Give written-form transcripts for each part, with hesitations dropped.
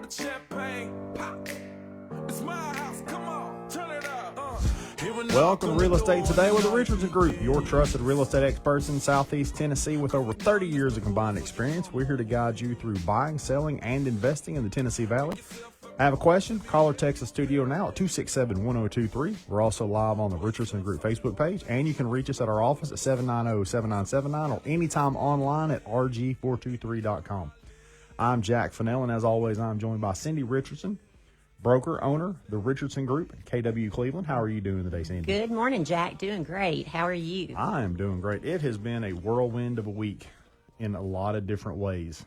the champagne pop. It's my house, come on, turn it up. Welcome to Real Estate Today with the Richardson Group, your trusted real estate experts in Southeast Tennessee with over 30 years of combined experience. We're here to guide you through buying, selling, and investing in the Tennessee Valley. Have a question? Call or text the studio now at 267-1023. We're also live on the Richardson Group Facebook page, and you can reach us at our office at 790-7979 or anytime online at rg423.com. I'm Jack Fennell, and as always, I'm joined by Cindy Richardson, broker, owner, the Richardson Group, KW Cleveland. How are you doing today, Cindy? Good morning, Jack. Doing great. How are you? I am doing great. It has been a whirlwind of a week in a lot of different ways.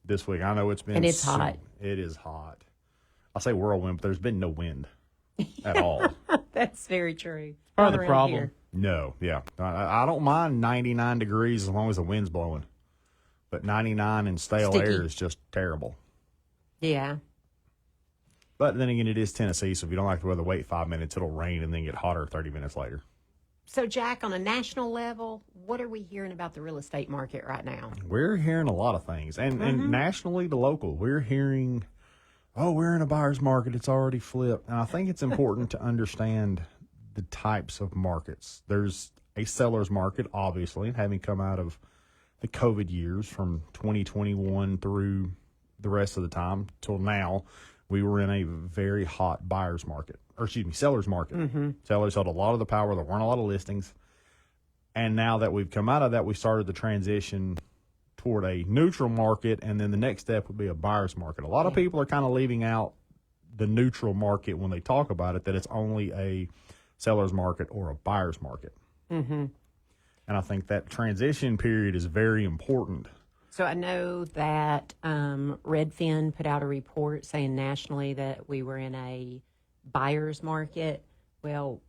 This week, I know it's been... And it's hot. It is hot. I say whirlwind, but there's been no wind at all. That's very true. Part of the problem. Here. No, yeah. I don't mind 99 degrees as long as the wind's blowing. But 99 and stale Sticky. air is just terrible. Yeah. But then again, it is Tennessee, so if you don't like the weather, wait 5 minutes, it'll rain and then get hotter 30 minutes later. So, Jack, on a national level, what are we hearing about the real estate market right now? We're hearing a lot of things. And nationally to local, we're hearing, we're in a buyer's market. It's already flipped. And I think it's important to understand the types of markets. There's a seller's market, obviously, having come out of the COVID years from 2021 through the rest of the time till now. We were in a very hot buyer's market, seller's market. Sellers held a lot of the power. There weren't a lot of listings. And now that we've come out of that, we started the transition toward a neutral market, and then the next step would be a buyer's market. A lot of people are kind of leaving out the neutral market when they talk about it, that it's only a seller's market or a buyer's market. And I think that transition period is very important. So I know that Redfin put out a report saying nationally that we were in a buyer's market. Well,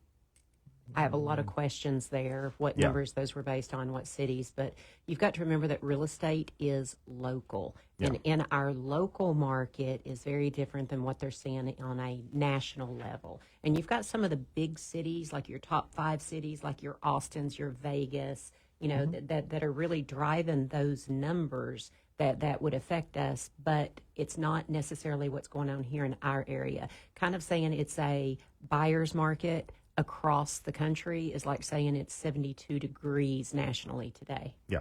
I have a lot of questions there, what numbers those were based on, what cities. But you've got to remember that real estate is local. Yeah. And in our local market is very different than what they're seeing on a national level. And you've got some of the big cities, like your top 5 cities, like your Austins, your Vegas, you know, that are really driving those numbers that would affect us, but it's not necessarily what's going on here in our area. Kind of saying it's a buyer's market across the country is like saying it's 72 degrees nationally today. Yeah.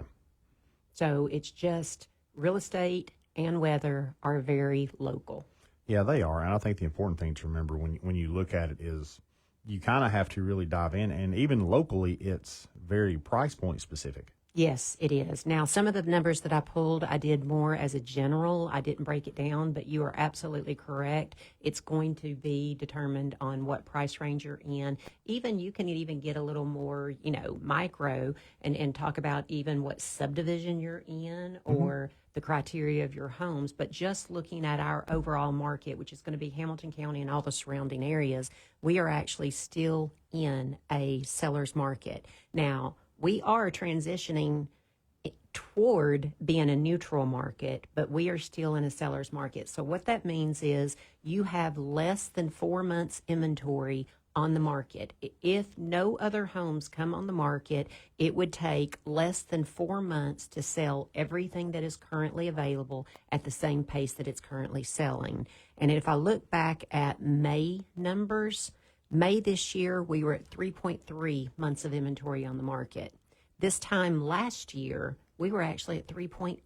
So it's just real estate and weather are very local. Yeah, they are. And I think the important thing to remember when you look at it is you kind of have to really dive in. And even locally, it's very price point specific. Yes, it is. Now, some of the numbers that I pulled, I did more as a general. I didn't break it down, but you are absolutely correct. It's going to be determined on what price range you're in. Even you can even get a little more, micro and talk about even what subdivision you're in or the criteria of your homes. But just looking at our overall market, which is going to be Hamilton County and all the surrounding areas, we are actually still in a seller's market. Now, we are transitioning toward being a neutral market, but we are still in a seller's market. So what that means is you have less than 4 months inventory on the market. If no other homes come on the market, it would take less than 4 months to sell everything that is currently available at the same pace that it's currently selling. And if I look back at May numbers, May this year, we were at 3.3 months of inventory on the market. This time last year, we were actually at 3.8.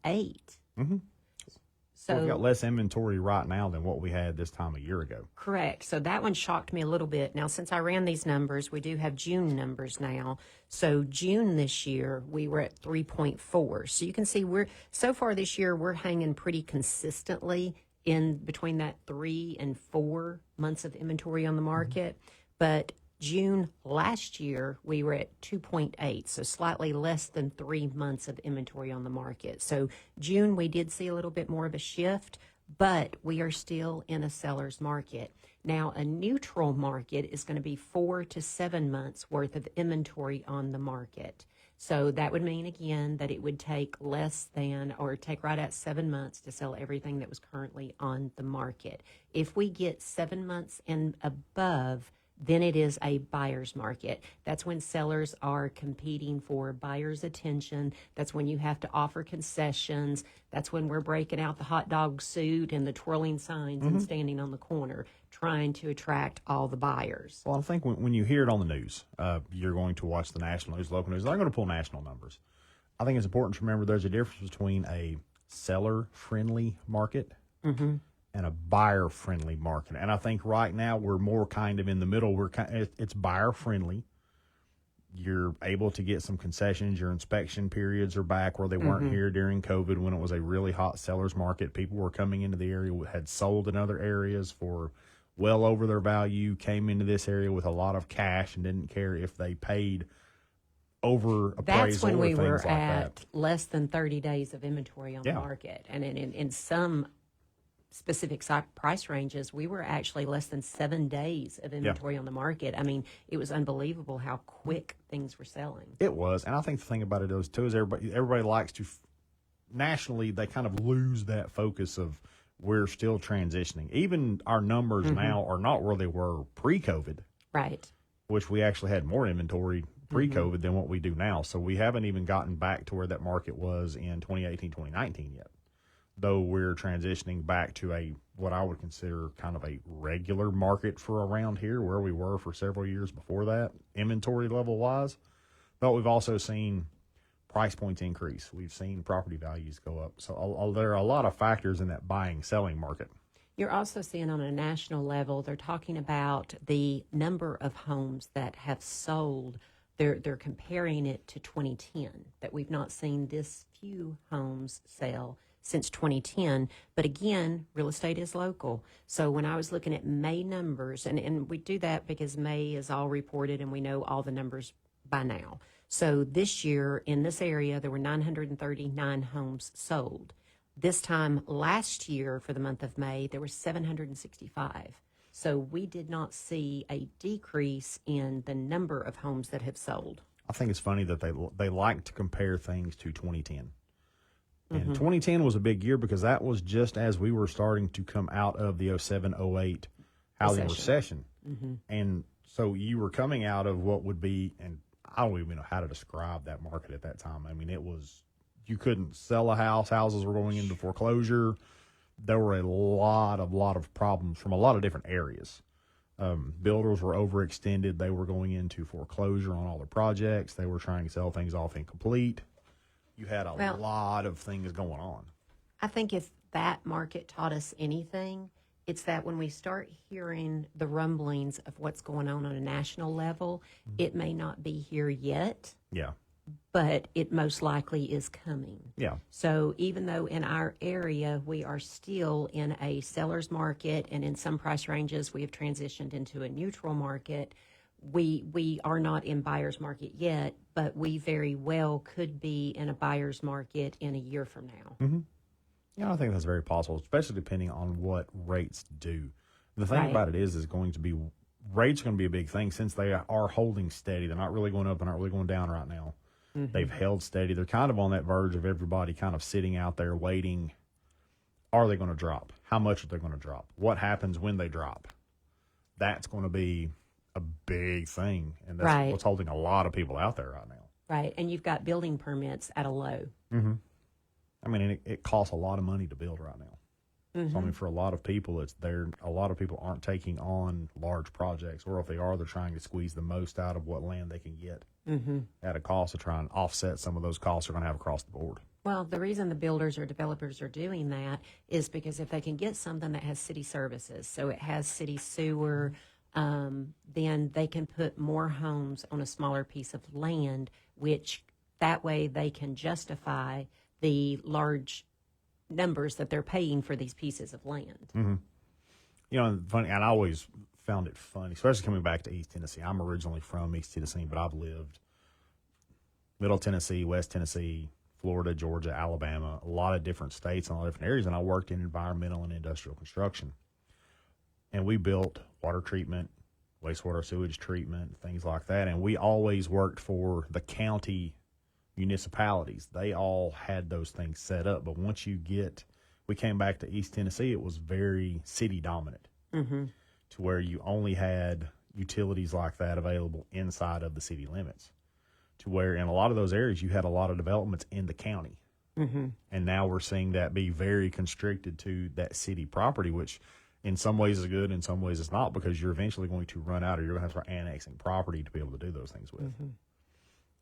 So we've got less inventory right now than what we had this time a year ago. Correct. So that one shocked me a little bit. Now, since I ran these numbers, we do have June numbers now. So June this year, we were at 3.4. So you can see so far this year, we're hanging pretty consistently in between that 3 and 4 months of inventory on the market. But June last year, we were at 2.8, so slightly less than 3 months of inventory on the market. So June, we did see a little bit more of a shift, but we are still in a seller's market. Now, a neutral market is going to be 4 to 7 months worth of inventory on the market. So that would mean, again, that it would take less than or take right at 7 months to sell everything that was currently on the market. If we get 7 months and above, then it is a buyer's market. That's when sellers are competing for buyers' attention. That's when you have to offer concessions. That's when we're breaking out the hot dog suit and the twirling signs and standing on the corner, trying to attract all the buyers. Well, I think when you hear it on the news, you're going to watch the national news, local news. They're going to pull national numbers. I think it's important to remember there's a difference between a seller-friendly market and a buyer-friendly market. And I think right now we're more kind of in the middle. It's buyer-friendly. You're able to get some concessions. Your inspection periods are back where they weren't here during COVID when it was a really hot seller's market. People were coming into the area, had sold in other areas for well over their value, came into this area with a lot of cash and didn't care if they paid over appraisal. That's when we were like at that. less than 30 days of inventory on the market. And in some specific price ranges, we were actually less than 7 days of inventory on the market. I mean, it was unbelievable how quick things were selling. It was. And I think the thing about it is, too, is everybody likes to, nationally, they kind of lose that focus of we're still transitioning. Even our numbers now are not where they were pre-COVID. Right. Which we actually had more inventory pre-COVID than what we do now. So we haven't even gotten back to where that market was in 2018, 2019 yet. Though we're transitioning back to what I would consider kind of a regular market for around here, where we were for several years before that, inventory level wise. But we've also seen price points increase. We've seen property values go up. So there are a lot of factors in that buying, selling market. You're also seeing on a national level, they're talking about the number of homes that have sold. They're comparing it to 2010, that we've not seen this few homes sell since 2010. But again, real estate is local. So when I was looking at May numbers, and we do that because May is all reported and we know all the numbers by now. So this year in this area, there were 939 homes sold. This time last year for the month of May, there were 765. So we did not see a decrease in the number of homes that have sold. I think it's funny that they like to compare things to 2010. And 2010 was a big year because that was just as we were starting to come out of the 07, 08 housing recession. And so you were coming out of what would be, and I don't even know how to describe that market at that time. I mean, you couldn't sell a house. Houses were going into foreclosure. There were a lot of problems from a lot of different areas. Builders were overextended. They were going into foreclosure on all their projects. They were trying to sell things off incomplete. You had a lot of things going on. I think if that market taught us anything, it's that when we start hearing the rumblings of what's going on a national level, it may not be here yet. Yeah. But it most likely is coming. Yeah. So even though in our area we are still in a seller's market and in some price ranges we have transitioned into a neutral market, we are not in buyer's market yet, but we very well could be in a buyer's market in a year from now. Yeah, I think that's very possible, especially depending on what rates do. The thing about it is going to be, rates are going to be a big thing since they are holding steady. They're not really going up and not really going down right now. They've held steady. They're kind of on that verge of everybody kind of sitting out there waiting. Are they going to drop? How much are they going to drop? What happens when they drop? That's going to be a big thing. And that's what's holding a lot of people out there right now. Right. And you've got building permits at a low. I mean, it costs a lot of money to build right now. So, I mean, for a lot of people, a lot of people aren't taking on large projects, or if they are, they're trying to squeeze the most out of what land they can get at a cost to try and offset some of those costs they're going to have across the board. Well, the reason the builders or developers are doing that is because if they can get something that has city services, so it has city sewer, then they can put more homes on a smaller piece of land, which that way they can justify the large numbers that they're paying for these pieces of land. You know, funny, and I always found it funny, especially coming back to East Tennessee. I'm originally from East Tennessee, but I've lived Middle Tennessee, West Tennessee, Florida, Georgia, Alabama, a lot of different states and a lot of different areas, and I worked in environmental and industrial construction. And we built water treatment, wastewater sewage treatment, things like that, and we always worked for the county municipalities. They all had those things set up, but once we came back to East Tennessee, it was very city dominant to where you only had, utilities like that available inside of the city limits, to where in a lot of those areas you had a lot of developments in the county. And now we're seeing that be very constricted to that city property, which in some ways is good, in some ways it's not, because you're eventually going to run out, or you're going to have to start annexing property to be able to do those things with.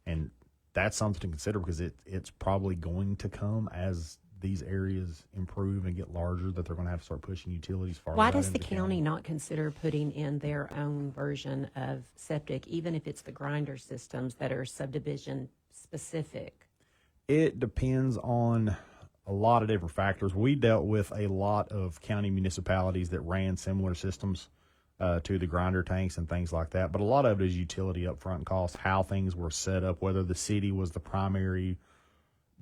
And that's something to consider, because it's probably going to come as these areas improve and get larger, that they're going to have to start pushing utilities farther. Why out does into the county not consider putting in their own version of septic, even if it's the grinder systems that are subdivision specific? It depends on a lot of different factors. We dealt with a lot of county municipalities that ran similar systems to the grinder tanks and things like that. But a lot of it is utility upfront costs, how things were set up, whether the city was the primary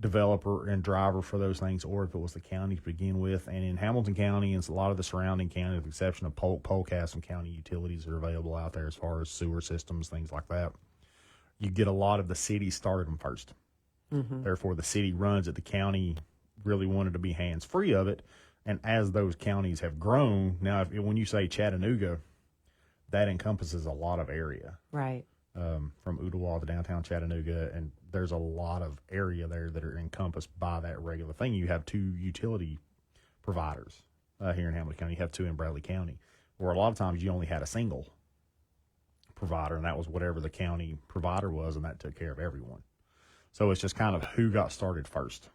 developer and driver for those things, or if it was the county to begin with. And in Hamilton County and a lot of the surrounding counties, with the exception of Polk has some county utilities that are available out there as far as sewer systems, things like that. You get a lot of the city started them first. Therefore, the city runs it. The county really wanted to be hands-free of it. And as those counties have grown, now when you say Chattanooga, that encompasses a lot of area. Right. From Ooltewah to downtown Chattanooga, and there's a lot of area there that are encompassed by that regular thing. You have 2 utility providers here in Hamilton County. You have 2 in Bradley County, where a lot of times you only had a single provider, and that was whatever the county provider was, and that took care of everyone. So it's just kind of who got started first.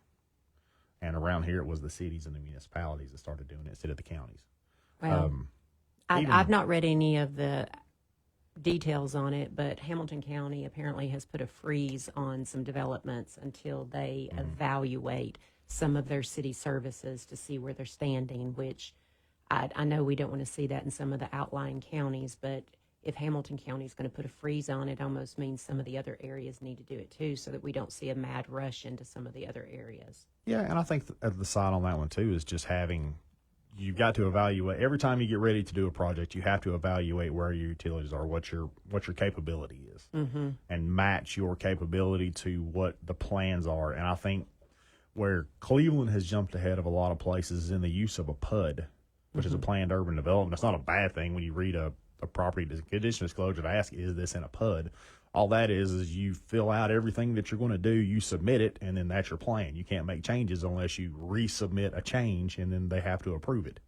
And around here, it was the cities and the municipalities that started doing it instead of the counties. Well, I've not read any of the details on it, but Hamilton County apparently has put a freeze on some developments until they evaluate some of their city services to see where they're standing, which I know we don't want to see that in some of the outlying counties, but if Hamilton County is going to put a freeze on it, almost means some of the other areas need to do it too, so that we don't see a mad rush into some of the other areas. Yeah, and I think the side on that one too is just you've got to evaluate every time you get ready to do a project. You have to evaluate where your utilities are, what your capability is, and match your capability to what the plans are. And I think where Cleveland has jumped ahead of a lot of places is in the use of a PUD, which is a planned urban development. It's not a bad thing when you read a property condition disclosure to ask, is this in a PUD? All that is you fill out everything that you're going to do, you submit it, and then that's your plan. You can't make changes unless you resubmit a change, and then they have to approve it,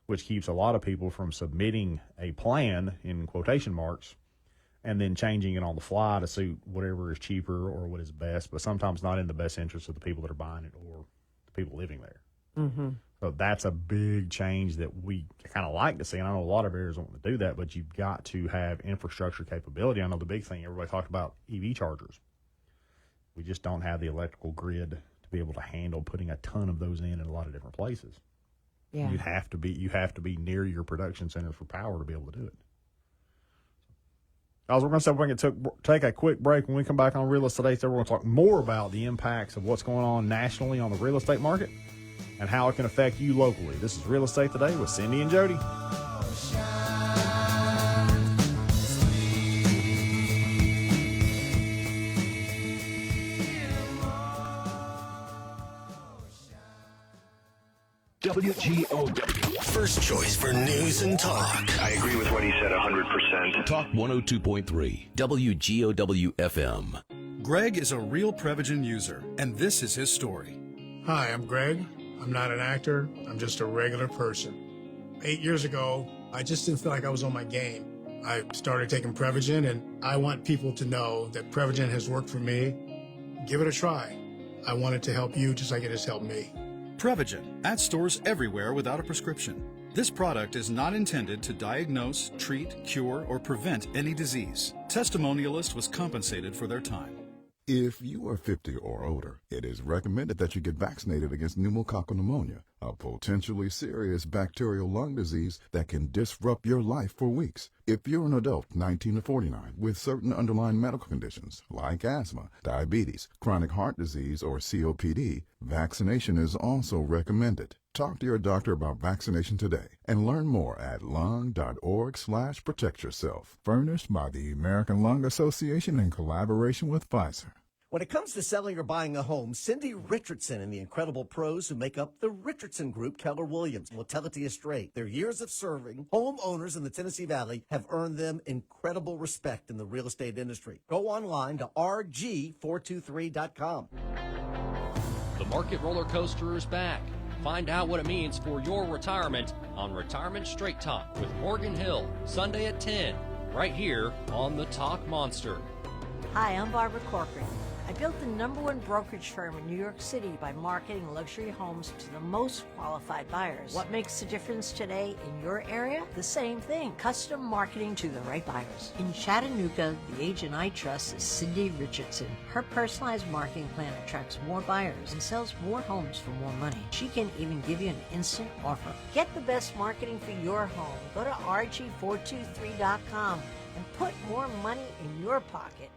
which keeps a lot of people from submitting a plan, in quotation marks, and then changing it on the fly to suit whatever is cheaper or what is best, but sometimes not in the best interest of the people that are buying it or the people living there. So that's a big change that we kind of like to see. And I know a lot of areas want to do that, but you've got to have infrastructure capability. I know the big thing, everybody talked about EV chargers. We just don't have the electrical grid to be able to handle putting a ton of those in a lot of different places. Yeah. You have to be near your production centers for power to be able to do it. We're going to say we're going to take a quick break. When we come back on Real Estate Today, we're going to talk more about the impacts of what's going on nationally on the real estate market and how it can affect you locally. This is Real Estate Today with Cindy and Jody. WGOW. First choice for news and talk. I agree with what he said 100%. Talk 102.3 WGOW FM. Greg is a real Prevagen user, and this is his story. Hi, I'm Greg. I'm not an actor. I'm just a regular person. 8 years ago, I just didn't feel like I was on my game. I started taking Prevagen, and I want people to know that Prevagen has worked for me. Give it a try. I want it to help you just like it has helped me. Prevagen, at stores everywhere without a prescription. This product is not intended to diagnose, treat, cure, or prevent any disease. Testimonialist was compensated for their time. If you are 50 or older, it is recommended that you get vaccinated against pneumococcal pneumonia, a potentially serious bacterial lung disease that can disrupt your life for weeks. If you're an adult 19 to 49 with certain underlying medical conditions like asthma, diabetes, chronic heart disease, or COPD, vaccination is also recommended. Talk to your doctor about vaccination today and learn more at lung.org/protectyourself. Furnished by the American Lung Association in collaboration with Pfizer. When it comes to selling or buying a home, Cindy Richardson and the incredible pros who make up the Richardson Group, Keller Williams, will tell it to you straight. Their years of serving homeowners in the Tennessee Valley have earned them incredible respect in the real estate industry. Go online to rg423.com. The market roller coaster is back. Find out what it means for your retirement on Retirement Straight Talk with Morgan Hill, Sunday at 10, right here on the Talk Monster. Hi, I'm Barbara Corcoran. I built the #1 brokerage firm in New York City by marketing luxury homes to the most qualified buyers. What makes the difference today in your area? The same thing, custom marketing to the right buyers. In Chattanooga, the agent I trust is Cindy Richardson. Her personalized marketing plan attracts more buyers and sells more homes for more money. She can even give you an instant offer. Get the best marketing for your home. Go to rg423.com and put more money in your pocket.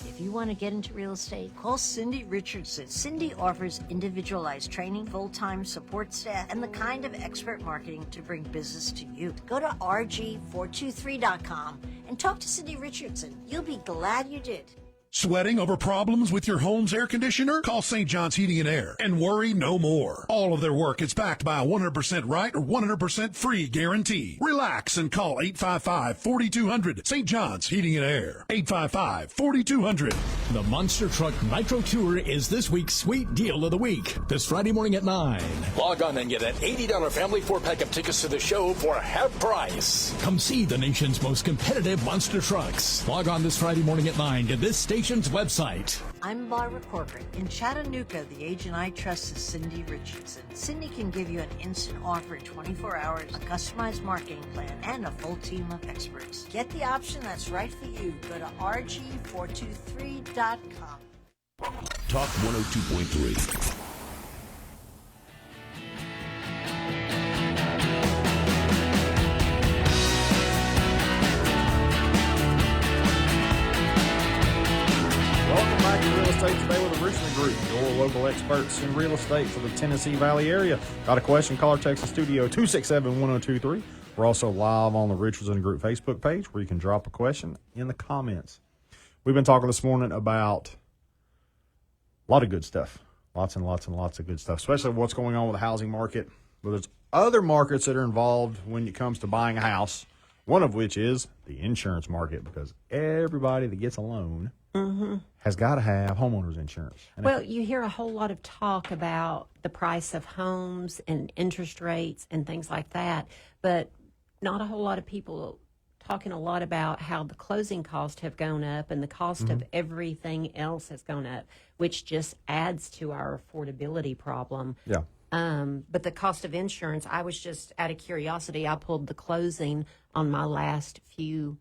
If you want to get into real estate, call Cindy Richardson. Cindy offers individualized training, full-time support staff, and the kind of expert marketing to bring business to you. Go to rg423.com and talk to Cindy Richardson. You'll be glad you did. Sweating over problems with your home's air conditioner? Call St. John's Heating and Air and worry no more. All of their work is backed by a 100% right or 100% free guarantee. Relax and call 855-4200. St. John's Heating and Air. 855-4200. The Monster Truck Nitro Tour is this week's sweet deal of the week. This Friday morning at 9. Log on and get an $80 family 4-pack of tickets to the show for half price. Come see the nation's most competitive monster trucks. Log on this Friday morning at 9 to this station's website. I'm Barbara Corcoran. In Chattanooga, the agent I trust is Cindy Richardson. Cindy can give you an instant offer in 24 hours, a customized marketing plan, and a full team of experts. Get the option that's right for you. Go to rg423.com. Talk 102.3. Welcome back to Real Estate Today with the Richmond Group, your local experts in real estate for the Tennessee Valley area. Got a question? Call our Texas studio 267-1023. We're also live on the Richardson Group Facebook page where you can drop a question in the comments. We've been talking this morning about a lot of good stuff. Lots and lots and lots of good stuff, especially what's going on with the housing market. But there's other markets that are involved when it comes to buying a house, one of which is the insurance market, because everybody that gets a loan has got to have homeowners insurance. And well, you hear a whole lot of talk about the price of homes and interest rates and things like that, but not a whole lot of people talking a lot about how the closing costs have gone up and the cost of everything else has gone up, which just adds to our affordability problem. Yeah. But the cost of insurance, I was just out of curiosity, I pulled the closing on my last few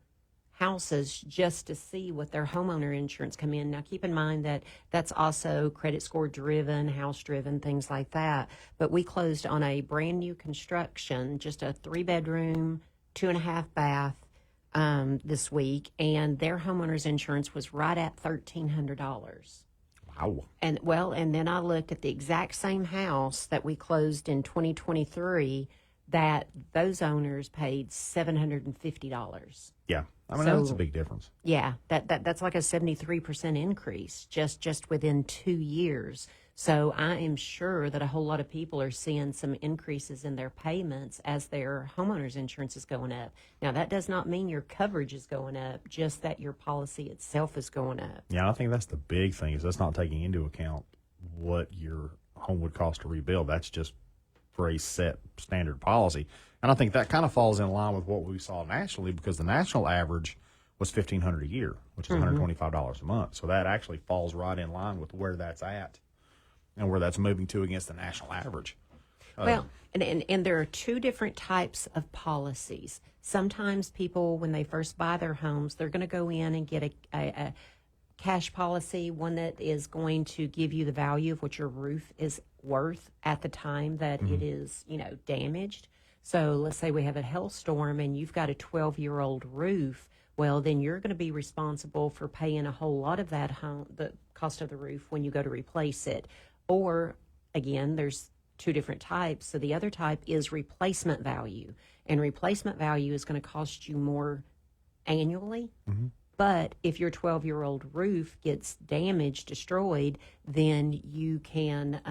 houses just to see what their homeowner insurance come in. Now, keep in mind that that's also credit score driven, house driven, things like that. But we closed on a brand new construction, just a 3-bedroom, 2.5 bath this week, and their homeowner's insurance was right at $1,300. Wow. And then I looked at the exact same house that we closed in 2023 that those owners paid $750. Yeah. I mean, So- that's a big difference. Yeah, that's like a 73% increase just within 2 years. So I am sure that a whole lot of people are seeing some increases in their payments as their homeowners insurance is going up. Now, that does not mean your coverage is going up, just that your policy itself is going up. Yeah, I think that's the big thing, is that's not taking into account what your home would cost to rebuild. That's just for a set standard policy. And I think that kind of falls in line with what we saw nationally, because the national average was $1,500 a year, which is $125 a month. So that actually falls right in line with where that's at and where that's moving to against the national average. Well, and there are two different types of policies. Sometimes people, when they first buy their homes, they're going to go in and get a cash policy, one that is going to give you the value of what your roof is worth at the time that it is, damaged. So let's say we have a hailstorm and you've got a 12-year-old roof. Well, then you're going to be responsible for paying a whole lot of that home, the cost of the roof, when you go to replace it. Or, again, there's two different types. So the other type is replacement value. And replacement value is going to cost you more annually, But if your 12-year-old roof gets damaged, destroyed, then you can,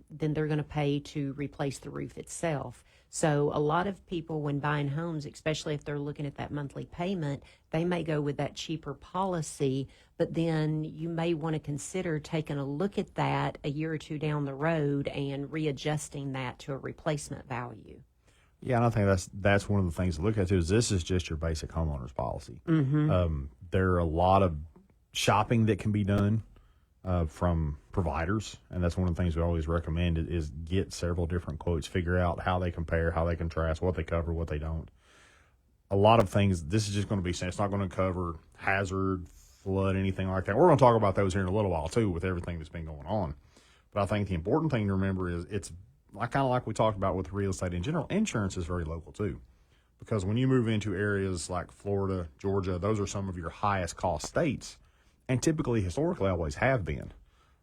then they're going to pay to replace the roof itself. So a lot of people, when buying homes, especially if they're looking at that monthly payment, they may go with that cheaper policy, but then you may want to consider taking a look at that a year or two down the road and readjusting that to a replacement value. Yeah, and I think that's one of the things to look at too. Is this is just your basic homeowner's policy. There are a lot of shopping that can be done from providers, and that's one of the things we always recommend is get several different quotes, figure out how they compare, how they contrast, what they cover, what they don't. A lot of things, this is just going to be, it's not going to cover hazard, flood, anything like that. We're going to talk about those here in a little while too with everything that's been going on. But I think the important thing to remember is it's kind of like we talked about with real estate in general, insurance is very local too. Because when you move into areas like Florida, Georgia, those are some of your highest cost states, and typically, historically, always have been.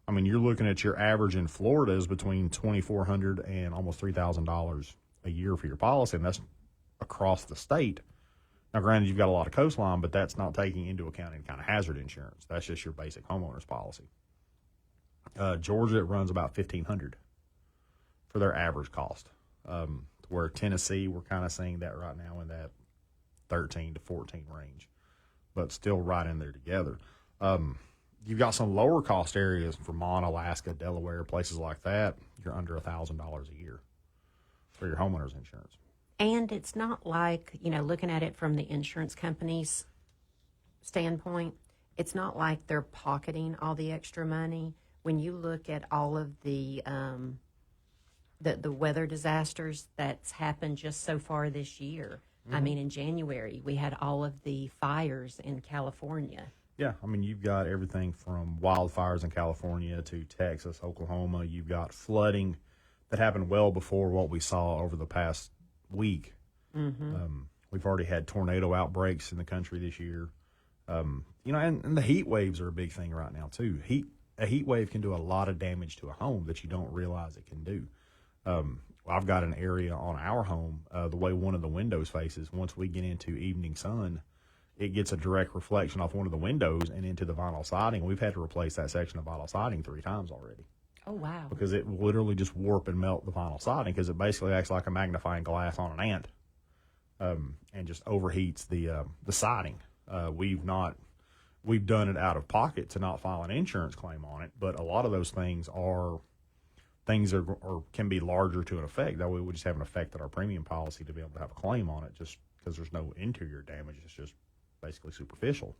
I mean, you're looking at your average in Florida is between $2,400 and almost $3,000 a year for your policy, and that's across the state. Now, granted, you've got a lot of coastline, but that's not taking into account any kind of hazard insurance. That's just your basic homeowner's policy. Georgia, it runs about $1,500 for their average cost. Where Tennessee, we're kind of seeing that right now in that 13 to 14 range, but still right in there together. You've got some lower cost areas, Vermont, Alaska, Delaware, places like that. You're under $1,000 a year for your homeowner's insurance. And it's not like, looking at it from the insurance company's standpoint, it's not like they're pocketing all the extra money. When you look at all of the weather disasters that's happened just so far this year. I mean, in January, we had all of the fires in California. Yeah, I mean, you've got everything from wildfires in California to Texas, Oklahoma. You've got flooding that happened well before what we saw over the past week. We've already had tornado outbreaks in the country this year. And the heat waves are a big thing right now, too. A heat wave can do a lot of damage to a home that you don't realize it can do. I've got an area on our home, the way one of the windows faces, once we get into evening sun, it gets a direct reflection off one of the windows and into the vinyl siding. We've had to replace that section of vinyl siding 3 times already. Oh, wow. Because it will literally just warp and melt the vinyl siding because it basically acts like a magnifying glass on an ant and just overheats the siding. We've done it out of pocket to not file an insurance claim on it, but a lot of those things are can be larger to an effect. That way we just haven't affected our premium policy to be able to have a claim on it just because there's no interior damage. It's just basically superficial.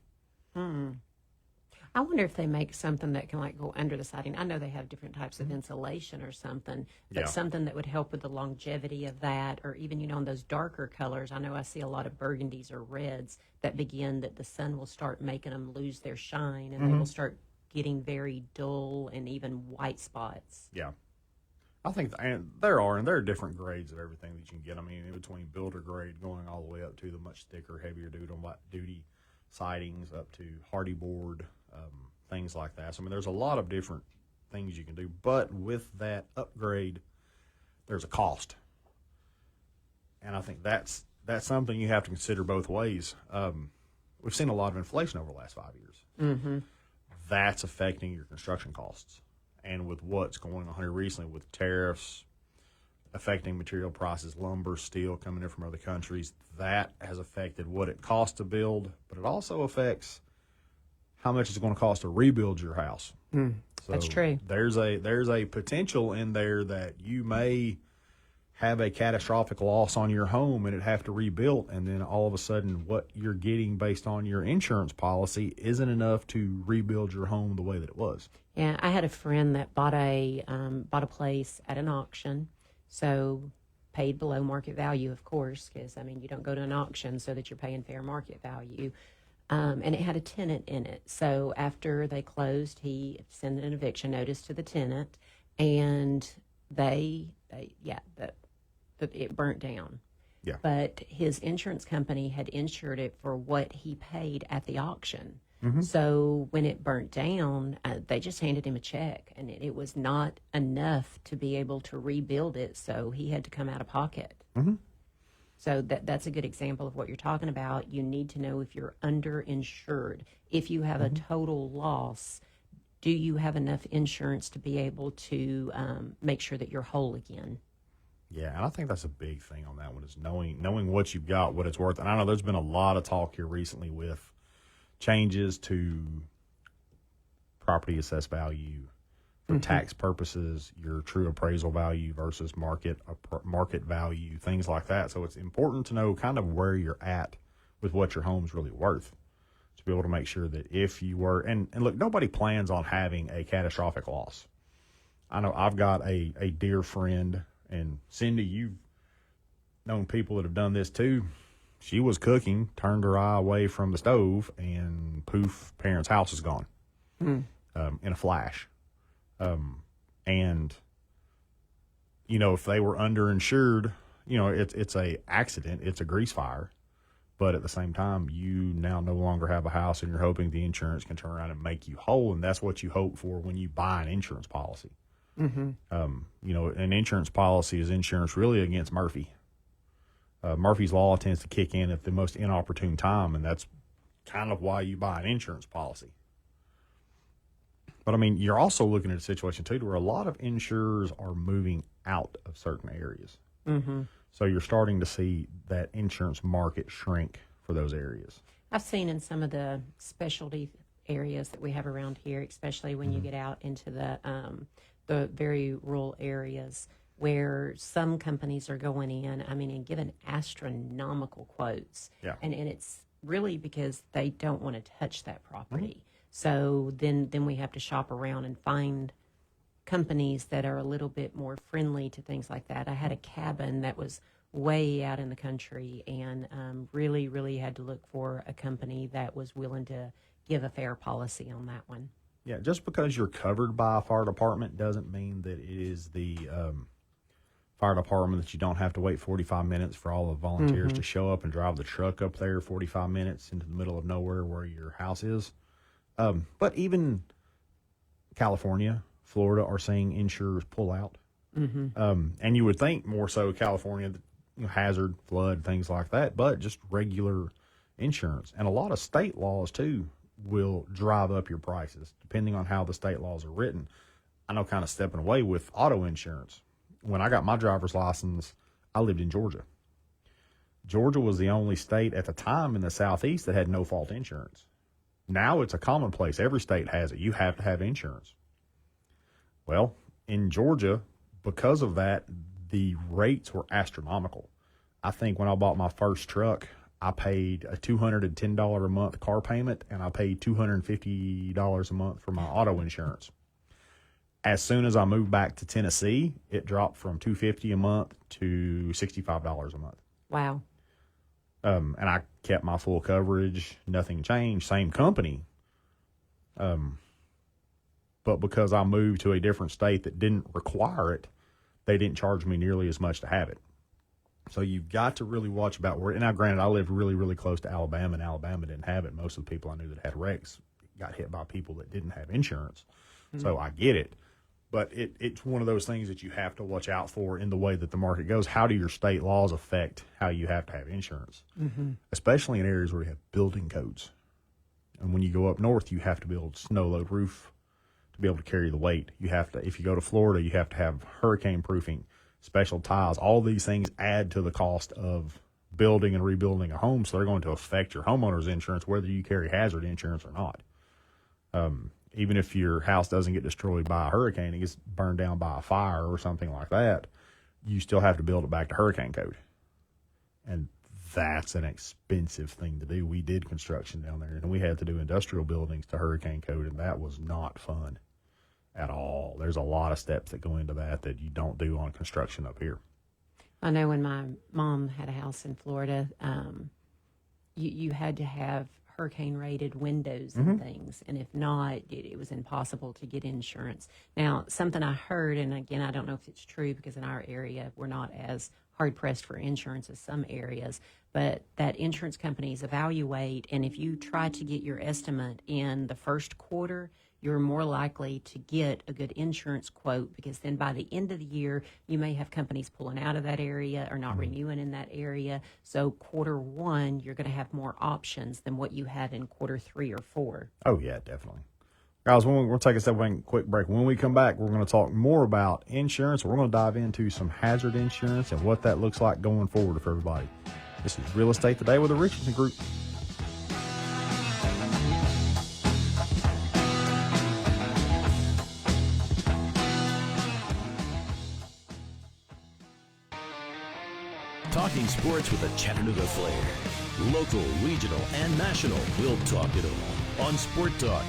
I wonder if they make something that can go under the siding. I know they have different types of insulation or something, but something that would help with the longevity of that, or even, in those darker colors. I know I see a lot of burgundies or reds that the sun will start making them lose their shine and they will start getting very dull and even white spots. Yeah. I think there are different grades of everything that you can get. I mean, in between builder grade going all the way up to the much thicker, heavier duty sidings up to hardy board, things like that. So, I mean, there's a lot of different things you can do. But with that upgrade, there's a cost. And I think that's something you have to consider both ways. We've seen a lot of inflation over the last 5 years. That's affecting your construction costs. And with what's going on here recently with tariffs affecting material prices, lumber, steel coming in from other countries, that has affected what it costs to build, but it also affects how much it's going to cost to rebuild your house. So that's true. There's a potential in there that you may have a catastrophic loss on your home and it have to rebuild, and then all of a sudden what you're getting based on your insurance policy isn't enough to rebuild your home the way that it was. Yeah, I had a friend that bought a place at an auction, so paid below market value, of course, because, you don't go to an auction so that you're paying fair market value. And it had a tenant in it. So after they closed, he sent an eviction notice to the tenant, and it burnt down. Yeah. But his insurance company had insured it for what he paid at the auction. So when it burnt down, they just handed him a check, and it was not enough to be able to rebuild it, so he had to come out of pocket. So that's a good example of what you're talking about. You need to know if you're underinsured. If you have a total loss, do you have enough insurance to be able to make sure that you're whole again? Yeah, and I think that's a big thing on that one is knowing what you've got, what it's worth. And I know there's been a lot of talk here recently with changes to property assessed value for tax purposes, your true appraisal value versus market value, things like that. So it's important to know kind of where you're at with what your home's really worth to be able to make sure that if you were, and look, nobody plans on having a catastrophic loss. I know I've got a dear friend, and Cindy, you've known people that have done this too. She was cooking, turned her eye away from the stove, and poof, parents' house is gone in a flash. And, you know, if they were underinsured, you know, it's a accident, it's a grease fire, but at the same time, you now no longer have a house and you're hoping the insurance can turn around and make you whole. And that's what you hope for when you buy an insurance policy. You know, an insurance policy is insurance really against Murphy. Murphy's Law tends to kick in at the most inopportune time, and that's kind of why you buy an insurance policy. But, I mean, you're also looking at a situation, too, where a lot of insurers are moving out of certain areas. So you're starting to see that insurance market shrink for those areas. I've seen in some of the specialty areas that we have around here, especially when you get out into the very rural areas, where some companies are going in, I mean, and giving astronomical quotes. Yeah. And it's really because they don't want to touch that property. So then we have to shop around and find companies that are a little bit more friendly to things like that. I had a cabin that was way out in the country, and really, really had to look for a company that was willing to give a fair policy on that one. Yeah, just because you're covered by a fire department doesn't mean that it is the fire department that you don't have to wait 45 minutes for all the volunteers to show up and drive the truck up there 45 minutes into the middle of nowhere where your house is. But even California, Florida are seeing insurers pull out. And you would think more so California, you know, hazard, flood, things like that, but just regular insurance. And a lot of state laws, too, will drive up your prices depending on how the state laws are written. I know, kind of stepping away with auto insurance. When I got my driver's license, I lived in Georgia. Georgia was the only state at the time in the Southeast that had no-fault insurance. Now it's a commonplace. Every state has it. You have to have insurance. Well, in Georgia, because of that, the rates were astronomical. I think when I bought my first truck, I paid a $210 a month car payment, and I paid $250 a month for my auto insurance. As soon as I moved back to Tennessee, it dropped from $250 a month to $65 a month. Wow. And I kept my full coverage. Nothing changed. Same company. But because I moved to a different state that didn't require it, they didn't charge me nearly as much to have it. So you've got to really watch about where. And now, granted, I lived really, really close to Alabama, and Alabama didn't have it. Most of the people I knew that had wrecks got hit by people that didn't have insurance. So I get it. But it's one of those things that you have to watch out for in the way that the market goes. How do your state laws affect how you have to have insurance? Especially in areas where you have building codes. And when you go up north, you have to build snow load roof to be able to carry the weight. You have to, if you go to Florida, you have to have hurricane proofing, special tiles. All these things add to the cost of building and rebuilding a home, so they're going to affect your homeowner's insurance, whether you carry hazard insurance or not. Even if your house doesn't get destroyed by a hurricane, it gets burned down by a fire or something like that, you still have to build it back to hurricane code. And that's an expensive thing to do. We did construction down there, and we had to do industrial buildings to hurricane code, and that was not fun at all. There's a lot of steps that go into that you don't do on construction up here. I know when my mom had a house in Florida, you had to have hurricane-rated windows and things, and if not, it was impossible to get insurance. Now, something I heard, and again, I don't know if it's true because in our area, we're not as hard-pressed for insurance as some areas, but that insurance companies evaluate, and if you try to get your estimate in the first quarter, you're more likely to get a good insurance quote, because then by the end of the year, you may have companies pulling out of that area or not renewing in that area. So quarter one, you're going to have more options than what you had in quarter 3 or 4. Oh, yeah, definitely. Guys, we'll take a quick break. When we come back, we're going to talk more about insurance. We're going to dive into some hazard insurance and what that looks like going forward for everybody. This is Real Estate Today with the Richardson Group. Talking sports with a Chattanooga flair. Local, regional, and national. We'll talk it all on Sport Talk.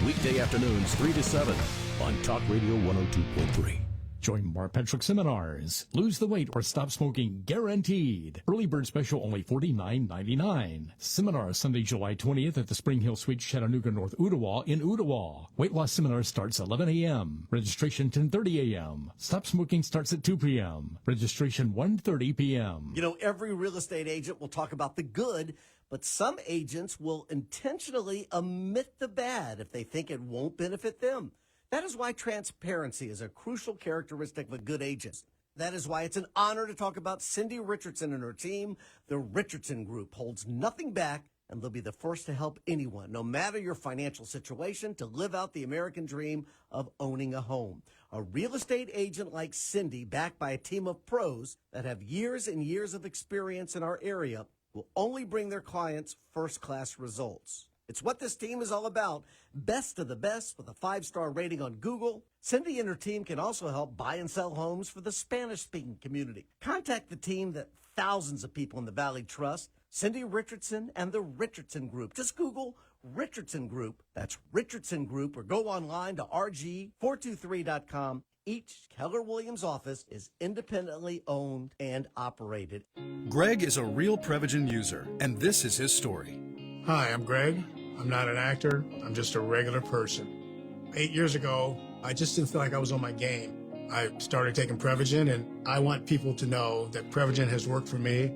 Weekday afternoons 3 to 7 on Talk Radio 102.3. Join Mark Petrick Seminars. Lose the weight or stop smoking guaranteed. Early bird special only $49.99. Seminar Sunday, July 20th at the Spring Hill Suites, Chattanooga, North Ooltewah in Ooltewah. Weight loss seminar starts 11 a.m. Registration 10:30 a.m. Stop smoking starts at 2 p.m. Registration 1:30 p.m. You know, every real estate agent will talk about the good, but some agents will intentionally omit the bad if they think it won't benefit them. That is why transparency is a crucial characteristic of a good agent. That is why it's an honor to talk about Cindy Richardson and her team. The Richardson Group holds nothing back, and they'll be the first to help anyone, no matter your financial situation, to live out the American dream of owning a home. A real estate agent like Cindy, backed by a team of pros that have years and years of experience in our area, will only bring their clients first-class results. It's what this team is all about. Best of the best with a 5-star rating on Google. Cindy and her team can also help buy and sell homes for the Spanish-speaking community. Contact the team that thousands of people in the Valley trust, Cindy Richardson and the Richardson Group. Just Google Richardson Group. That's Richardson Group, or go online to rg423.com. Each Keller Williams office is independently owned and operated. Greg is a real Prevagen user, and this is his story. Hi, I'm Greg. I'm not an actor. I'm just a regular person. 8 years ago, I just didn't feel like I was on my game. I started taking Prevagen, and I want people to know that Prevagen has worked for me.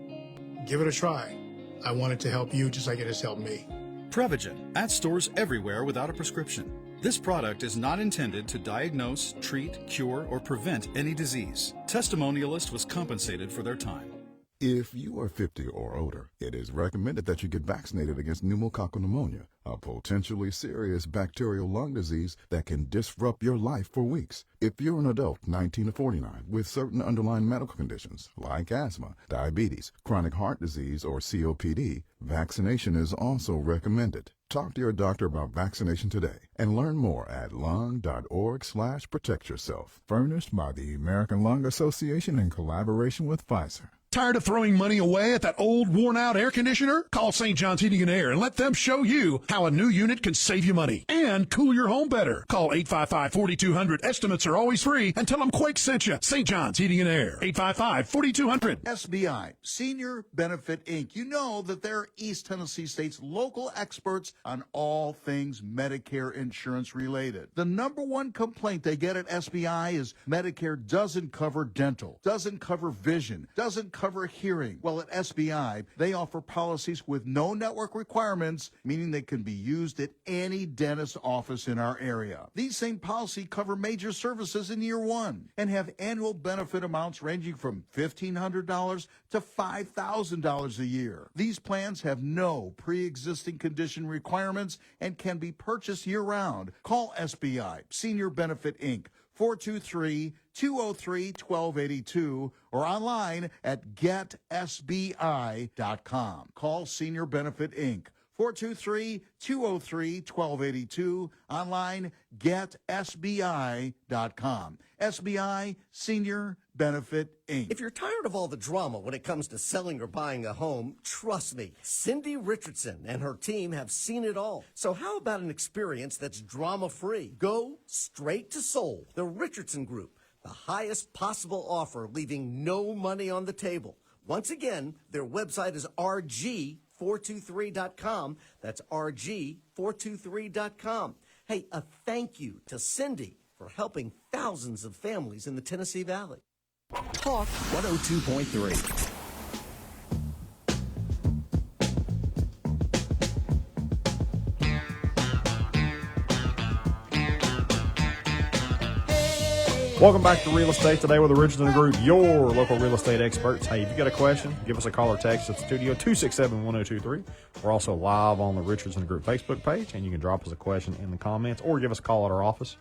Give it a try. I want it to help you just like it has helped me. Prevagen, at stores everywhere without a prescription. This product is not intended to diagnose, treat, cure, or prevent any disease. Testimonialist was compensated for their time. If you are 50 or older, it is recommended that you get vaccinated against pneumococcal pneumonia, a potentially serious bacterial lung disease that can disrupt your life for weeks. If you're an adult 19 to 49 with certain underlying medical conditions like asthma, diabetes, chronic heart disease, or COPD, vaccination is also recommended. Talk to your doctor about vaccination today and learn more at lung.org/protectyourself. Furnished by the American Lung Association in collaboration with Pfizer. Tired of throwing money away at that old, worn-out air conditioner? Call St. John's Heating and Air and let them show you how a new unit can save you money and cool your home better. Call 855-4200. Estimates are always free, and tell them Quake sent you. St. John's Heating and Air. 855-4200. SBI, Senior Benefit Inc. You know that they're East Tennessee State's local experts on all things Medicare insurance related. The number one complaint they get at SBI is Medicare doesn't cover dental, doesn't cover vision, doesn't cover hearing. Well, at SBI, they offer policies with no network requirements, meaning they can be used at any dentist office in our area. These same policies cover major services in year one and have annual benefit amounts ranging from $1,500 to $5,000 a year. These plans have no pre-existing condition requirements and can be purchased year-round. Call SBI, Senior Benefit Inc., 423-203-1282 or online at getsbi.com. Call Senior Benefit Inc. 423-203-1282. Online, getsbi.com. SBI Senior Benefit Inc. If you're tired of all the drama when it comes to selling or buying a home, trust me, Cindy Richardson and her team have seen it all. So how about an experience that's drama-free? Go straight to sold. The Richardson Group, the highest possible offer, leaving no money on the table. Once again, their website is rg423.com. That's rg423.com. Hey, a thank you to Cindy for helping thousands of families in the Tennessee Valley. Talk 102.3. Welcome back to Real Estate Today with the Richardson Group, your local real estate experts. Hey, if you got a question, give us a call or text at the studio, 267-1023. We're also live on the Richardson Group Facebook page, and you can drop us a question in the comments or give us a call at our office,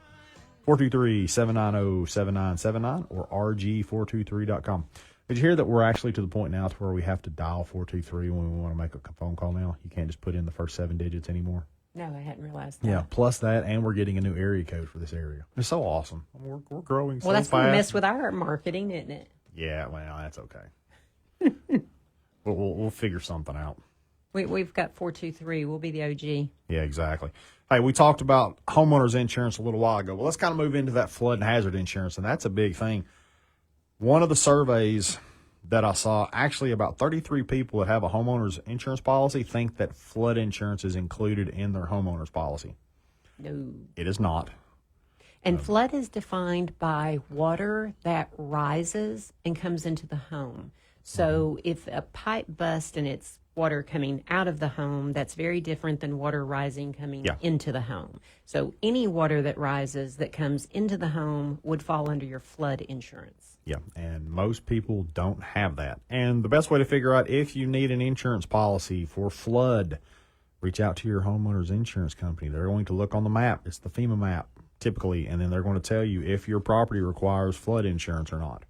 423-790-7979 or rg423.com. Did you hear that we're actually to the point now to where we have to dial 423 when we want to make a phone call now? You can't just put in the first 7 digits anymore. No, I hadn't realized that. Yeah, plus that, and we're getting a new area code for this area. It's so awesome. We're growing so fast. Well, that's going to mess with our marketing, isn't it? Yeah, well, that's okay. we'll figure something out. We've got 423. We'll be the OG. Yeah, exactly. Hey, we talked about homeowners insurance a little while ago. Well, let's kind of move into that flood and hazard insurance, and that's a big thing. One of the surveys that I saw, actually about 33 people that have a homeowner's insurance policy think that flood insurance is included in their homeowner's policy. No. It is not. And flood is defined by water that rises and comes into the home. So if a pipe busts and it's water coming out of the home, that's very different than water rising coming into the home. So any water that rises that comes into the home would fall under your flood insurance. Yeah, and most people don't have that. And the best way to figure out if you need an insurance policy for flood, reach out to your homeowner's insurance company. They're going to look on the map. It's the FEMA map, typically, and then they're going to tell you if your property requires flood insurance or not.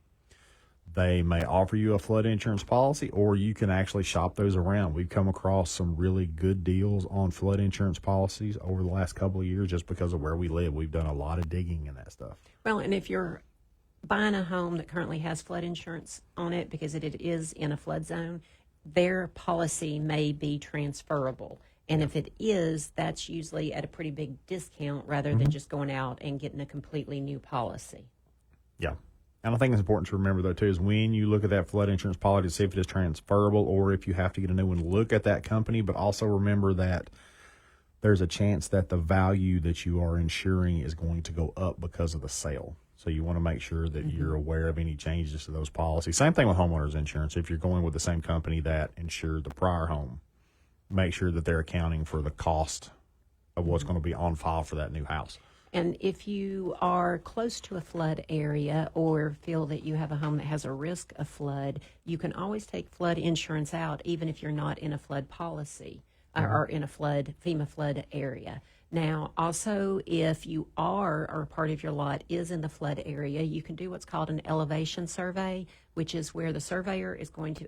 They may offer you a flood insurance policy, or you can actually shop those around. We've come across some really good deals on flood insurance policies over the last couple of years just because of where we live. We've done a lot of digging in that stuff. Well, and if you're buying a home that currently has flood insurance on it because it is in a flood zone, their policy may be transferable. And if it is, that's usually at a pretty big discount rather than just going out and getting a completely new policy. Yeah. And I think it's important to remember, though, too, is when you look at that flood insurance policy to see if it is transferable or if you have to get a new one, look at that company, but also remember that there's a chance that the value that you are insuring is going to go up because of the sale. So you want to make sure that you're aware of any changes to those policies. Same thing with homeowners insurance. If you're going with the same company that insured the prior home, make sure that they're accounting for the cost of what's going to be on file for that new house. And if you are close to a flood area or feel that you have a home that has a risk of flood, you can always take flood insurance out even if you're not in a flood policy or in a FEMA flood area. Now, also, if you are, or part of your lot is in the flood area, you can do what's called an elevation survey, which is where the surveyor is going to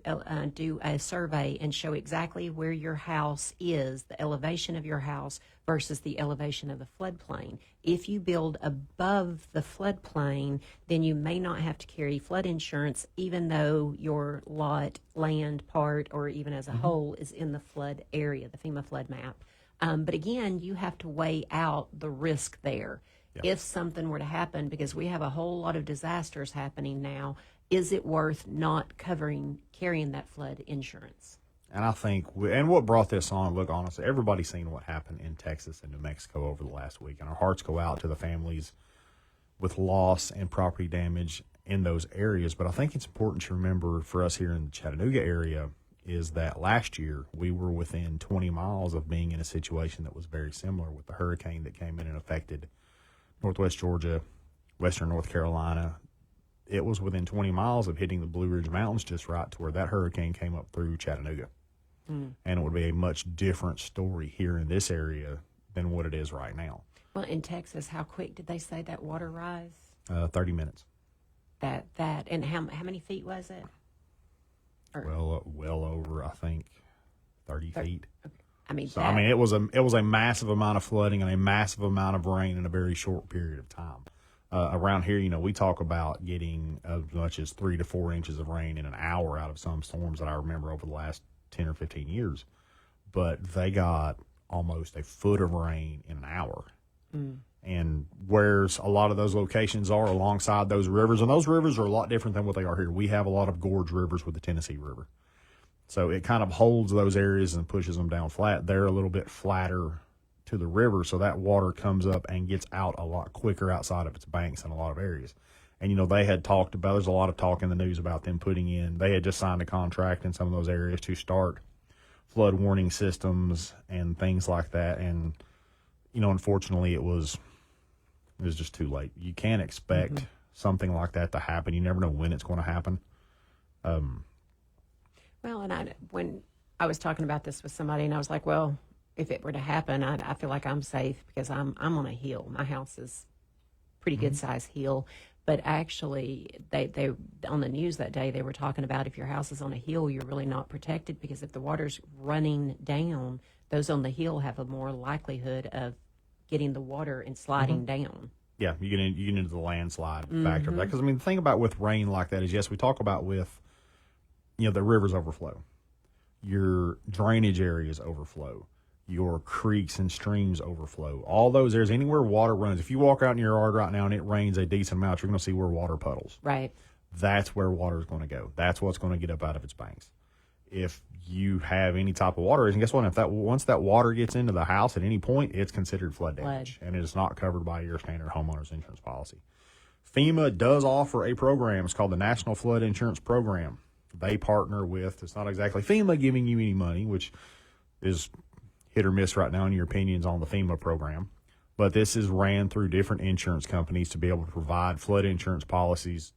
do a survey and show exactly where your house is, the elevation of your house versus the elevation of the floodplain. If you build above the floodplain, then you may not have to carry flood insurance, even though your lot, land, part, or even as a whole is in the flood area, the FEMA flood map. But again, you have to weigh out the risk there. Yep. If something were to happen, because we have a whole lot of disasters happening now, is it worth not carrying that flood insurance? And I think, and what brought this on, look, honestly, everybody's seen what happened in Texas and New Mexico over the last week, and our hearts go out to the families with loss and property damage in those areas. But I think it's important to remember for us here in the Chattanooga area is that last year we were within 20 miles of being in a situation that was very similar with the hurricane that came in and affected Northwest Georgia, Western North Carolina. It was within 20 miles of hitting the Blue Ridge Mountains just right to where that hurricane came up through Chattanooga. And it would be a much different story here in this area than what it is right now. Well, in Texas, how quick did they say that water rise? 30 minutes. And how many feet was it? Well over, I think, 30 feet. Okay. I mean, it was a massive amount of flooding and a massive amount of rain in a very short period of time. Around here, we talk about getting as much as 3 to 4 inches of rain in an hour out of some storms that I remember over the last 10 or 15 years. But they got almost a foot of rain in an hour. And where's a lot of those locations are alongside those rivers, and those rivers are a lot different than what they are here. We have a lot of gorge rivers with the Tennessee River. So it kind of holds those areas and pushes them down flat. They're a little bit flatter to the river, so that water comes up and gets out a lot quicker outside of its banks in a lot of areas. And, they had talked about, there's a lot of talk in the news about them they had just signed a contract in some of those areas to start flood warning systems and things like that. And, unfortunately it was just too late. You can't expect something like that to happen. You never know when it's going to happen. Well, and when I was talking about this with somebody, and I was like, well, if it were to happen, I feel like I'm safe because I'm on a hill. My house is pretty good size hill. But actually, they on the news that day, they were talking about if your house is on a hill, you're really not protected because if the water's running down, those on the hill have a more likelihood of getting the water and sliding down. Yeah, you get into the landslide factor of that. Because, I mean, the thing about with rain like that is, yes, we talk about with, the rivers overflow. Your drainage areas overflow. Your creeks and streams overflow. All those areas, anywhere water runs. If you walk out in your yard right now and it rains a decent amount, you're going to see where water puddles. Right. That's where water is going to go. That's what's going to get up out of its banks. If you have any type of water, and guess what? Once that water gets into the house at any point, it's considered flood damage, and it is not covered by your standard homeowners insurance policy. FEMA does offer a program. It's called the National Flood Insurance Program. They partner with, it's not exactly FEMA giving you any money, which is hit or miss right now in your opinions on the FEMA program. But this is ran through different insurance companies to be able to provide flood insurance policies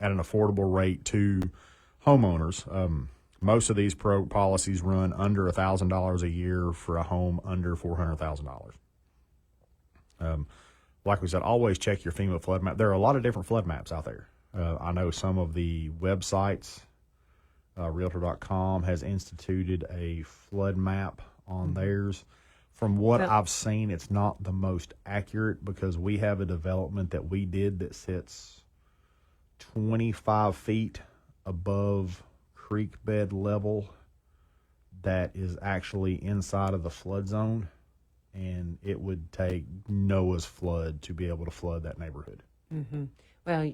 at an affordable rate to homeowners. Most of these policies run under $1,000 a year for a home under $400,000. Like we said, always check your FEMA flood map. There are a lot of different flood maps out there. I know some of the websites, Realtor.com has instituted a flood map on theirs. From what I've seen, it's not the most accurate because we have a development that we did that sits 25 feet above creek bed level that is actually inside of the flood zone, and it would take Noah's flood to be able to flood that neighborhood. Well,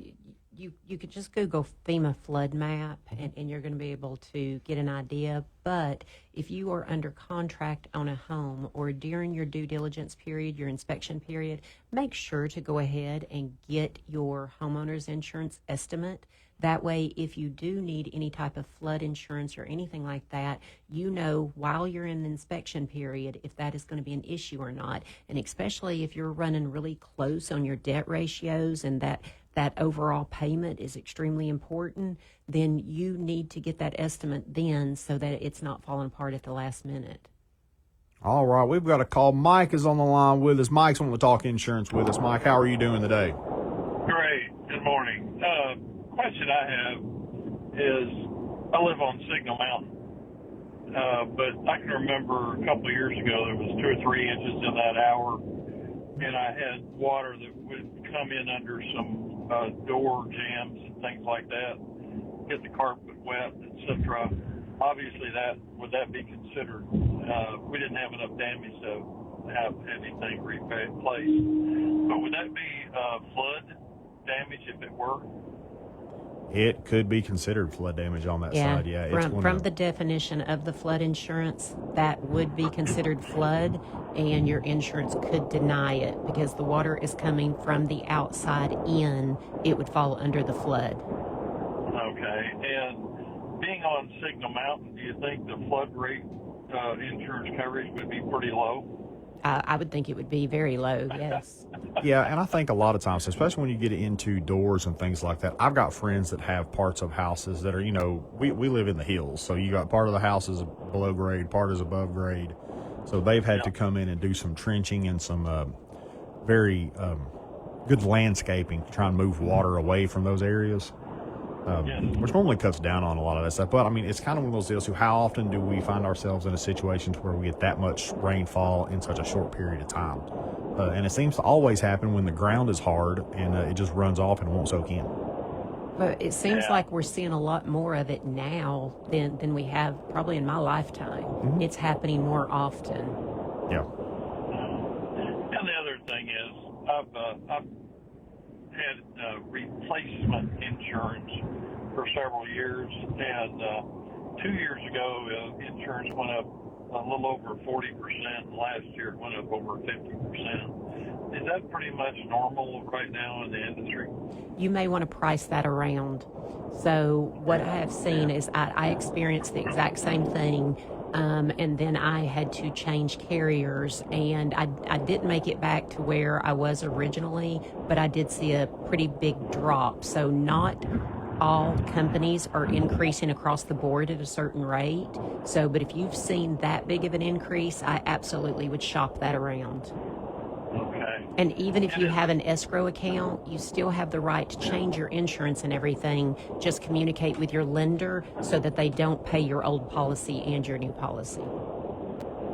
you could just Google FEMA flood map, and you're going to be able to get an idea. But if you are under contract on a home or during your due diligence period, your inspection period, make sure to go ahead and get your homeowner's insurance estimate. That way, if you do need any type of flood insurance or anything like that, you know while you're in the inspection period if that is going to be an issue or not. And especially if you're running really close on your debt ratios and that overall payment is extremely important, then you need to get that estimate then so that it's not falling apart at the last minute. All right, we've got a call. Mike is on the line with us. Mike's wanting to talk insurance with us. Mike, how are you doing today? Great. Good morning. Question I have is I live on Signal Mountain, but I can remember a couple of years ago there was 2 or 3 inches in that hour, and I had water that would come in under some door jams and things like that, get the carpet wet, etc. Obviously, would that be considered? We didn't have enough damage to have anything replaced, but would that be flood damage if it were? It could be considered flood damage on that side. Yeah, from the definition of the flood insurance, that would be considered flood, and your insurance could deny it because the water is coming from the outside in. It would fall under the flood. Okay, and being on Signal Mountain, do you think the flood rate insurance coverage would be pretty low? I would think it would be very low, yes. Yeah, and I think a lot of times, especially when you get into doors and things like that, I've got friends that have parts of houses that are, we live in the hills, so you got part of the house is below grade, part is above grade. So they've had to come in and do some trenching and some very good landscaping to try and move water away from those areas. Which normally cuts down on a lot of that stuff. But, I mean, it's kind of one of those deals how often do we find ourselves in a situation where we get that much rainfall in such a short period of time? And it seems to always happen when the ground is hard and it just runs off and won't soak in. Well, it seems like we're seeing a lot more of it now than we have probably in my lifetime. Mm-hmm. It's happening more often. Yeah. And the other thing is I've had replacement insurance for several years, and 2 years ago insurance went up a little over 40%, and last year it went up over 50%. Is that pretty much normal right now in the industry? You may want to price that around. So what I have seen is I experienced the exact same thing, and then I had to change carriers, and I didn't make it back to where I was originally, but I did see a pretty big drop. So not all companies are increasing across the board at a certain rate. So, but if you've seen that big of an increase, I absolutely would shop that around. Okay. And even if you have an escrow account, you still have the right to change your insurance and everything. Just communicate with your lender so that they don't pay your old policy and your new policy.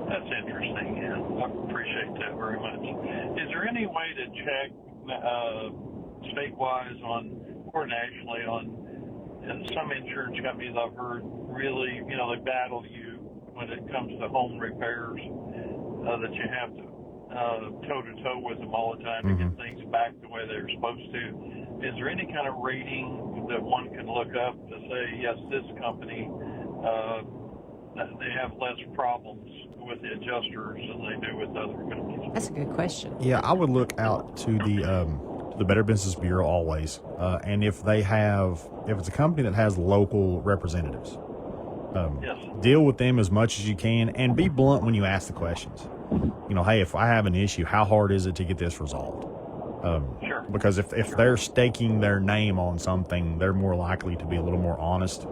That's interesting. Yeah, I appreciate that very much. Is there any way to check state-wise or nationally on some insurance companies I've heard really, they battle you when it comes to home repairs, that you have to toe-to-toe with them all the time to get things back the way they're supposed to. Is there any kind of rating that one can look up to say, yes, this company, they have less problems with the adjusters than they do with other companies? That's a good question. Yeah, I would look out to the Better Business Bureau always, and if it's a company that has local representatives, deal with them as much as you can, and be blunt when you ask the questions. Hey, if I have an issue, how hard is it to get this resolved? Sure. Because if they're staking their name on something, they're more likely to be a little more honest.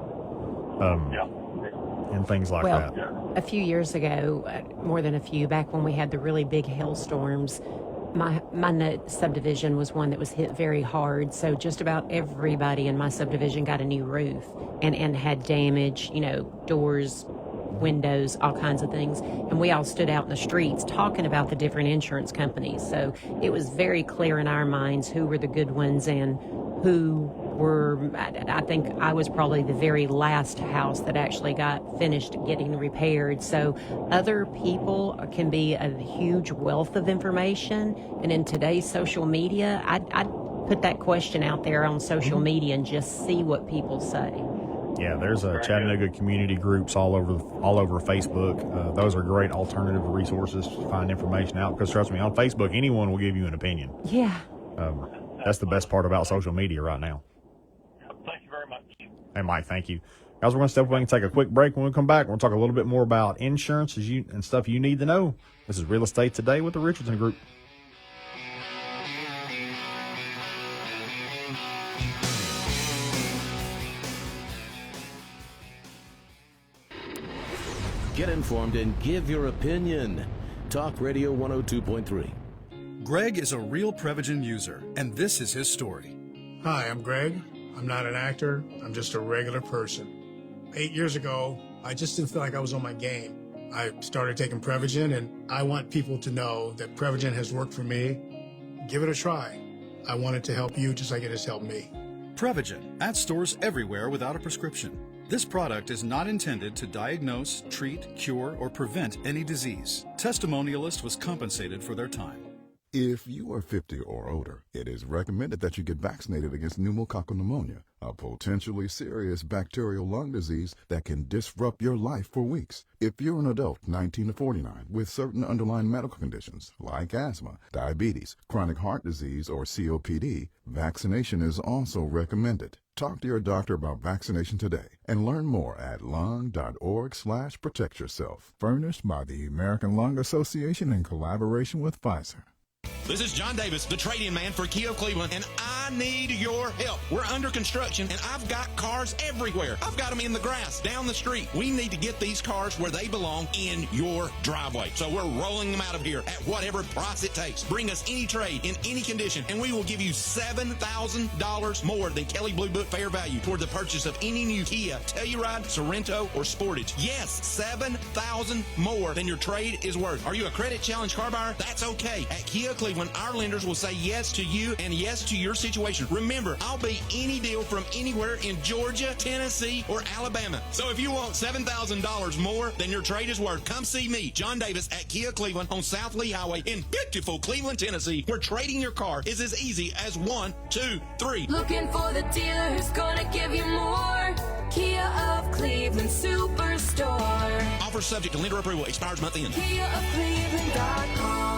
And things like that. A few years ago, more than a few, back when we had the really big hailstorms, my subdivision was one that was hit very hard. So just about everybody in my subdivision got a new roof and had damage, doors, windows, all kinds of things. And we all stood out in the streets talking about the different insurance companies. So it was very clear in our minds who were the good ones and who were, I think I was probably the very last house that actually got finished getting repaired. So other people can be a huge wealth of information. And in today's social media, I'd put that question out there on social media and just see what people say. Yeah, there's Chattanooga community groups all over Facebook. Those are great alternative resources to find information out, because trust me, on Facebook, anyone will give you an opinion. Yeah. That's the best part about social media right now. Thank you very much. Hey, Mike, thank you. Guys, we're going to step away and take a quick break. When we come back, we're going to talk a little bit more about insurance and stuff you need to know. This is Real Estate Today with the Richardson Group. Get informed and give your opinion. Talk Radio 102.3. Greg is a real Prevagen user, and this is his story. Hi, I'm Greg. I'm not an actor. I'm just a regular person. 8 years ago, I just didn't feel like I was on my game. I started taking Prevagen, and I want people to know that Prevagen has worked for me. Give it a try. I want it to help you just like it has helped me. Prevagen, at stores everywhere without a prescription. This product is not intended to diagnose, treat, cure, or prevent any disease. Testimonialist was compensated for their time. If you are 50 or older, it is recommended that you get vaccinated against pneumococcal pneumonia, a potentially serious bacterial lung disease that can disrupt your life for weeks. If you're an adult 19 to 49 with certain underlying medical conditions like asthma, diabetes, chronic heart disease, or COPD, vaccination is also recommended. Talk to your doctor about vaccination today and learn more at lung.org/protectyourself. Furnished by the American Lung Association in collaboration with Pfizer. This is John Davis, the trade-in man for Kia of Cleveland, and I need your help. We're under construction, and I've got cars everywhere. I've got them in the grass, down the street. We need to get these cars where they belong, in your driveway. So we're rolling them out of here at whatever price it takes. Bring us any trade in any condition, and we will give you $7,000 more than Kelley Blue Book fair value toward the purchase of any new Kia, Telluride, Sorrento, or Sportage. Yes, $7,000 more than your trade is worth. Are you a credit challenge car buyer? That's okay. At Kia Cleveland, our lenders will say yes to you and yes to your situation. Remember, I'll beat any deal from anywhere in Georgia, Tennessee, or Alabama. So if you want $7,000 more than your trade is worth, come see me, John Davis, at Kia Cleveland on South Lee Highway in beautiful Cleveland, Tennessee, where trading your car is as easy as 1, 2, 3. Looking for the dealer who's gonna give you more. Kia of Cleveland Superstore. Offer subject to lender approval. Expires month end. KiaofCleveland.com.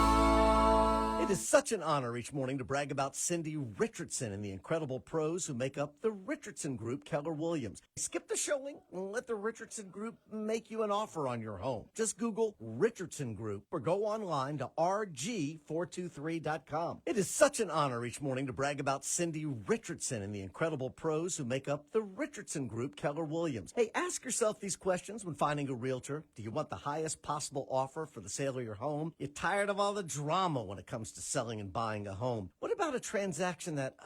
It is such an honor each morning to brag about Cindy Richardson and the incredible pros who make up the Richardson Group, Keller Williams. Skip the showing and let the Richardson Group make you an offer on your home. Just Google Richardson Group or go online to rg423.com. It is such an honor each morning to brag about Cindy Richardson and the incredible pros who make up the Richardson Group, Keller Williams. Hey, ask yourself these questions when finding a realtor. Do you want the highest possible offer for the sale of your home? You're tired of all the drama when it comes to selling and buying a home. What about a transaction that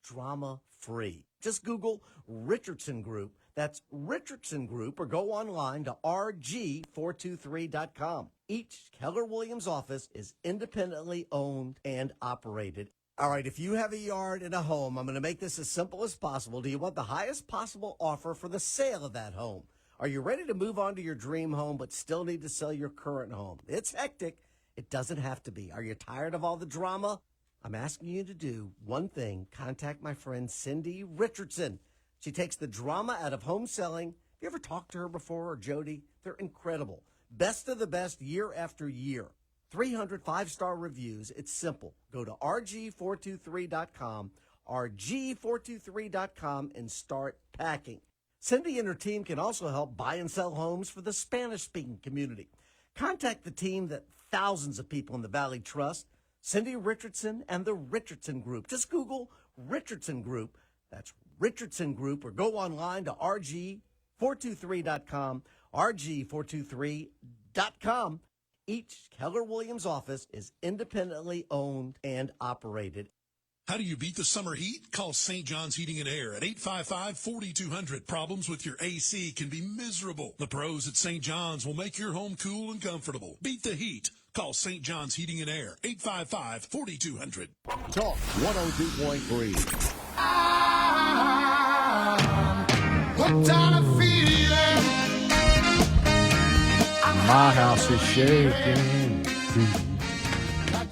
drama-free? Just Google Richardson Group. That's Richardson Group, or go online to rg423.com. Each Keller Williams office is independently owned and operated. All right, if you have a yard and a home, I'm going to make this as simple as possible. Do you want the highest possible offer for the sale of that home? Are you ready to move on to your dream home but still need to sell your current home? It's hectic. It doesn't have to be. Are you tired of all the drama? I'm asking you to do one thing. Contact my friend Cindy Richardson. She takes the drama out of home selling. Have you ever talked to her before, or Jody? They're incredible. Best of the best year after year. 300 5-star reviews. It's simple. Go to rg423.com, rg423.com, and start packing. Cindy and her team can also help buy and sell homes for the Spanish-speaking community. Contact the team that thousands of people in the Valley trust, Cindy Richardson and the Richardson Group. Just Google Richardson Group. That's Richardson Group, or go online to rg423.com, rg423.com. Each Keller Williams office is independently owned and operated. How do you beat the summer heat? Call St. John's Heating and Air at 855-4200. Problems with your AC can be miserable. The pros at St. John's will make your home cool and comfortable. Beat the heat. Call St. John's Heating and Air, 855-4200. Talk 102.3. What kind of feeling? My house is shaking.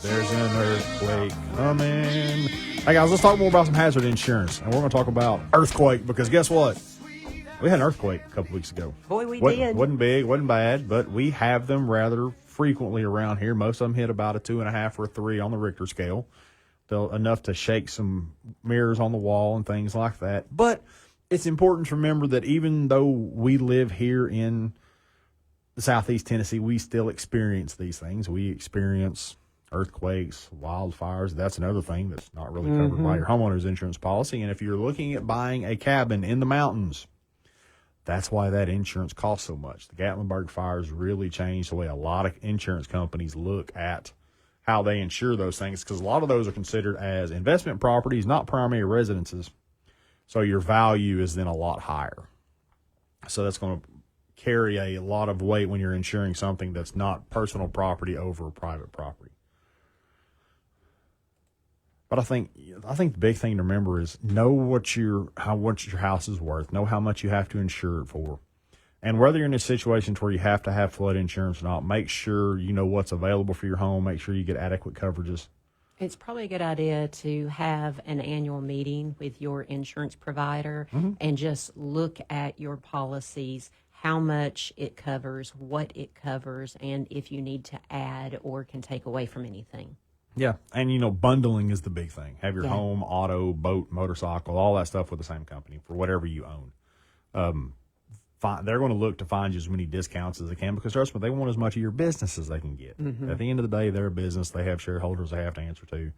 There's an earthquake coming. Hey guys, let's talk more about some hazard insurance. And we're going to talk about earthquake, because guess what? We had an earthquake a couple weeks ago. Boy, we did. Wasn't big, wasn't bad, but we have them rather frequently around here. Most of them hit about a 2.5 or 3 on the Richter scale. Enough to shake some mirrors on the wall and things like that. But it's important to remember that even though we live here in the Southeast Tennessee, we still experience these things. We experience earthquakes, wildfires. That's another thing that's not really covered by your homeowner's insurance policy. And if you're looking at buying a cabin in the mountains, that's why that insurance costs so much. The Gatlinburg fires really changed the way a lot of insurance companies look at how they insure those things, because a lot of those are considered as investment properties, not primary residences. So your value is then a lot higher. So that's going to carry a lot of weight when you're insuring something that's not personal property over private property. But I think the big thing to remember is know what your house is worth. Know how much you have to insure it for. And whether you're in a situation where you have to have flood insurance or not, make sure you know what's available for your home. Make sure you get adequate coverages. It's probably a good idea to have an annual meeting with your insurance provider and just look at your policies, how much it covers, what it covers, and if you need to add or can take away from anything. Yeah, and bundling is the big thing. Have your home, auto, boat, motorcycle, all that stuff with the same company for whatever you own. They're going to look to find you as many discounts as they can, because trust me, they want as much of your business as they can get. At the end of the day, they're a business. They have shareholders they have to answer to.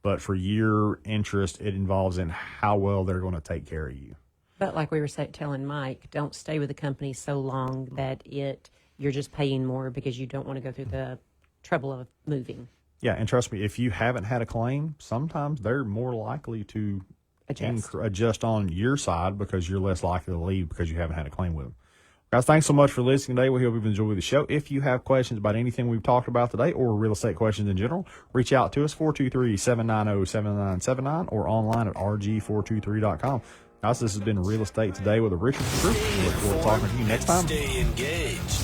But for your interest, it involves in how well they're going to take care of you. But like we were telling Mike, don't stay with the company so long that you're just paying more because you don't want to go through the trouble of moving. Yeah, and trust me, if you haven't had a claim, sometimes they're more likely to adjust on your side, because you're less likely to leave because you haven't had a claim with them. Guys, thanks so much for listening today. We hope you've enjoyed the show. If you have questions about anything we've talked about today, or real estate questions in general, reach out to us, 423-790-7979, or online at rg423.com. Guys, this has been Real Estate Today with the Richardson Group. We look forward to talking to you next time. Stay engaged.